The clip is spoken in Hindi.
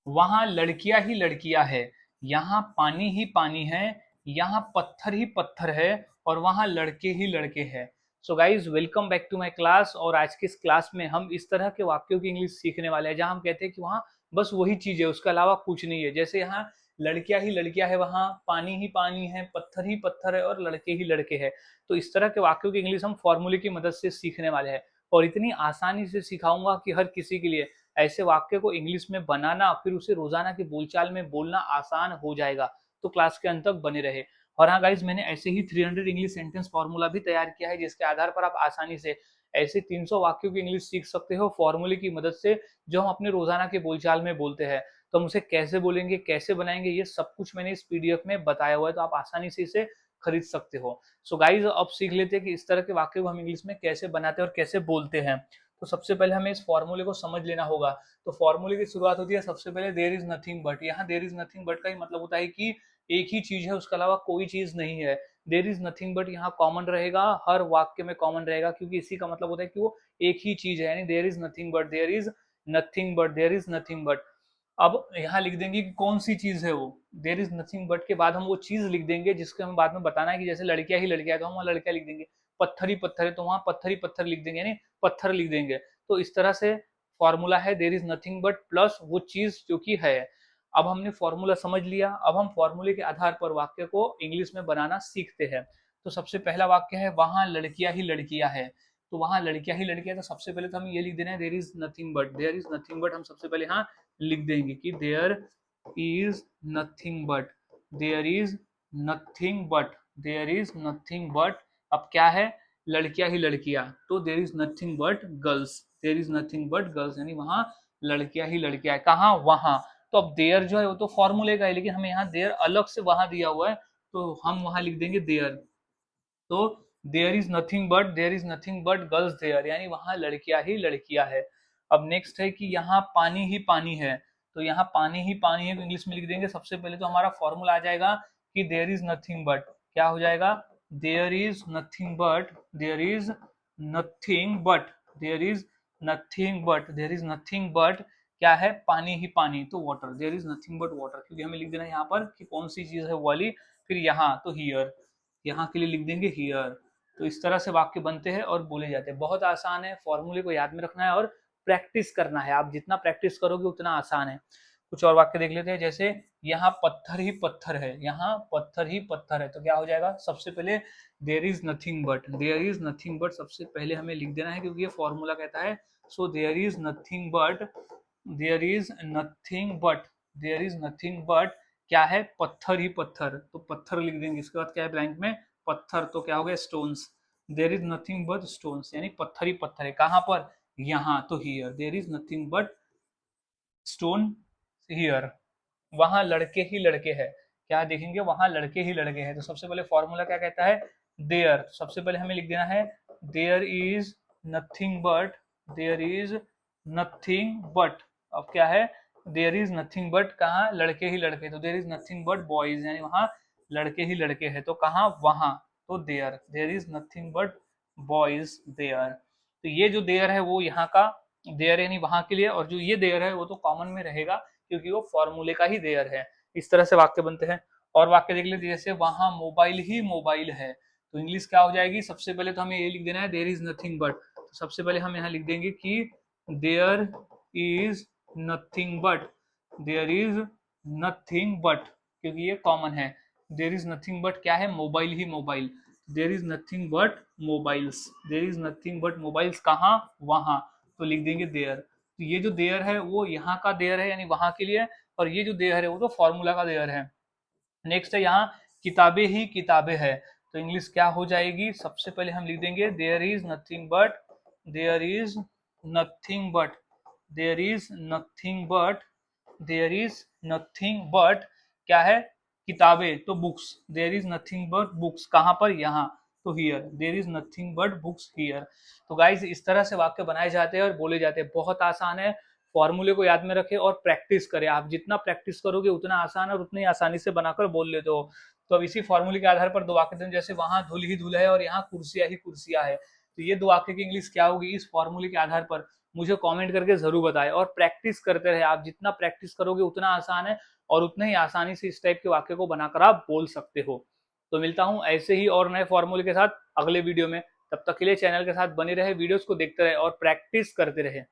वहां लड़कियां ही लड़कियां है, यहाँ पानी ही पानी है, यहाँ पत्थर ही पत्थर है, और वहां लड़के ही लड़के हैं। So guys welcome back to my class. और आज की इस क्लास में हम इस तरह के वाक्यों की इंग्लिश सीखने वाले हैं जहां हम कहते हैं कि वहां बस वही चीज है, उसके अलावा कुछ नहीं है। जैसे यहाँ लड़कियां ही लड़कियां है, वहां पानी ही पानी है, पत्थर ही पत्थर है, और लड़के ही लड़के हैं। तो इस तरह के वाक्यों की इंग्लिश हम फॉर्मूले की मदद से सीखने वाले हैं, और इतनी आसानी से सिखाऊंगा कि हर किसी के लिए ऐसे वाक्य को इंग्लिश में बनाना, फिर उसे रोजाना की बोलचाल में बोलना आसान हो जाएगा। तो क्लास के अंत तक बने रहे। और हाँ गाइज, मैंने ऐसे ही 300 इंग्लिश सेंटेंस फॉर्मूला भी तैयार किया है, जिसके आधार पर आप आसानी से ऐसे 300 वाक्यों की इंग्लिश सीख सकते हो फॉर्मूले की मदद से, जो हम अपने रोजाना के बोलचाल में बोलते हैं। तो हम उसे कैसे बोलेंगे, कैसे बनाएंगे, ये सब कुछ मैंने इस पीडीएफ में बताया हुआ है, तो आप आसानी से इसे खरीद सकते हो। सो गाइज अब सीख लेते हैं कि इस तरह के वाक्य को हम इंग्लिश में कैसे बनाते हैं और कैसे बोलते हैं। तो सबसे पहले हमें इस फॉर्मूले को समझ लेना होगा। तो फॉर्मूले की शुरुआत होती है सबसे पहले देयर इज नथिंग बट। यहाँ देयर इज नथिंग बट का ही मतलब होता है कि एक ही चीज है, उसके अलावा कोई चीज नहीं है। देयर इज नथिंग बट यहाँ कॉमन रहेगा, हर वाक्य में कॉमन रहेगा, क्योंकि इसी का मतलब होता है कि वो एक ही चीज है। यानी there is nothing but, there is nothing but, there is nothing but. अब यहाँ लिख देंगे कि कौन सी चीज है वो। देयर इज नथिंग बट के बाद हम वो चीज लिख देंगे जिसके हमें बाद में बताना है, कि जैसे लड़कियां ही लड़कियां है तो हम वहाँ लड़कियां लिख देंगे, पत्थर ही पत्थर है तो वहां पत्थर ही पत्थर लिख देंगे, यानी पत्थर लिख देंगे। तो इस तरह से फॉर्मूला है there is nothing but plus वो चीज जो कि है। अब हमने फॉर्मूला समझ लिया, अब हम फॉर्मूले के आधार पर वाक्य को इंग्लिश में बनाना सीखते हैं। तो सबसे पहला वाक्य है वहां लड़कियां ही लड़कियां है। तो वहां लड़कियां ही लड़कियां, तो सबसे पहले तो हमें ये लिख देना है there is nothing but. There is nothing but हम सबसे पहले यहाँ लिख देंगे कि there is nothing but, there is nothing but, there is nothing but. अब क्या है, लड़कियां ही लड़कियां, तो there is nothing but girls, there is nothing but girls, यानी वहां लड़कियां ही लड़कियां है। कहाँ, वहां। तो अब देयर जो है वो तो फॉर्मूले का है, लेकिन हमें यहाँ देयर अलग से वहां दिया हुआ है, तो हम वहां लिख देंगे देयर। तो there is nothing but, there is nothing but girls there, यानी वहां लड़कियां ही लड़कियां है। अब नेक्स्ट है कि यहाँ पानी ही पानी है। तो यहाँ पानी ही पानी है तो इंग्लिश में लिख देंगे सबसे पहले तो हमारा फॉर्मूला आ जाएगा कि देयर इज नथिंग बट। क्या हो जाएगा, there is nothing but, there is nothing but, there is nothing but, there is nothing but क्या है, पानी ही पानी, तो water, there is nothing but water, क्योंकि हमें लिख देना है यहाँ पर कि कौन सी चीज है वो वाली। फिर यहाँ तो हियर, यहाँ के लिए लिख देंगे हियर। तो इस तरह से वाक्य बनते हैं और बोले जाते हैं। बहुत आसान है, फॉर्मूले को याद में रखना है और प्रैक्टिस करना है। आप जितना प्रैक्टिस करोगे उतना आसान है। कुछ और वाक्य देख लेते हैं, जैसे यहाँ पत्थर ही पत्थर है, यहाँ पत्थर ही पत्थर है, तो क्या हो जाएगा, सबसे पहले there is nothing but, there is nothing but सबसे पहले हमें लिख देना है, क्योंकि ये फॉर्मूला कहता है। So there is nothing but, there is nothing but, there is nothing but क्या है, पत्थर ही पत्थर, तो पत्थर लिख देंगे। इसके बाद क्या है ब्लैंक में, पत्थर, तो क्या हो गया stones, there is nothing but stones, यानी पत्थर ही पत्थर है। कहाँ पर, यहाँ, तो here, there is nothing but stone here. वहां लड़के ही लड़के हैं, क्या देखेंगे, वहां लड़के ही लड़के हैं। तो सबसे पहले फॉर्मूला क्या कहता है, देयर, सबसे पहले हमें लिख देना है there is nothing but, there is nothing but. अब क्या है, देयर इज नथिंग बट कहाँ, लड़के ही लड़के, तो there is nothing but boys, यानी वहां लड़के ही लड़के हैं। तो कहाँ, वहां, तो there, there is nothing but boys there. तो ये जो देयर है वो यहाँ का देयर यानी वहां के लिए, और जो ये देयर है वो तो कॉमन में रहेगा, क्योंकि वो फॉर्मूले का ही देयर है। इस तरह से वाक्य बनते हैं। और वाक्य देख लेते, जैसे वहां मोबाइल ही मोबाइल है, तो इंग्लिश क्या हो जाएगी, सबसे पहले तो हमें ये लिख देना है देयर इज नथिंग बट। तो सबसे पहले हम यहाँ लिख देंगे कि there is nothing but, there is nothing but, क्योंकि ये कॉमन है। देयर इज नथिंग बट क्या है, मोबाइल ही mobile, there is nothing but mobiles, there is nothing but mobiles, कहाँ, वहां, तो लिख देंगे देयर। तो ये जो देयर है वो यहाँ का देयर है, यानी वहां के लिए, और ये जो देयर है वो तो फॉर्मूला का देयर है। नेक्स्ट है यहाँ किताबें ही किताबें है, तो इंग्लिश क्या हो जाएगी, सबसे पहले हम लिख देंगे there is nothing but, there is nothing but, there is nothing but, there is nothing but क्या है, किताबें, तो books, there is nothing but books, कहाँ पर, यहाँ, तो here, there is nothing but books here. तो गाइज इस तरह से वाक्य बनाए जाते हैं और बोले जाते हैं। बहुत आसान है, फॉर्मूले को याद में रखें और प्रैक्टिस करें। आप जितना प्रैक्टिस करोगे उतना आसान और उतनी आसानी से बनाकर बोल लेते हो। तो अब इसी फॉर्मूले के आधार पर दो वाक्य दें, जैसे वहां धूल ही धूल है और यहाँ कुर्सियां ही कुर्सियां है, तो ये दो वाक्य की इंग्लिश क्या होगी इस फॉर्मूले के आधार पर, मुझे कमेंट करके जरूर बताएं और प्रैक्टिस करते रहे। आप जितना प्रैक्टिस करोगे उतना आसान है और उतना ही आसानी से इस टाइप के वाक्य को बनाकर आप बोल सकते हो। तो मिलता हूं ऐसे ही और नए फॉर्मूले के साथ अगले वीडियो में। तब तक के लिए चैनल के साथ बने रहे, वीडियोस को देखते रहे और प्रैक्टिस करते रहे।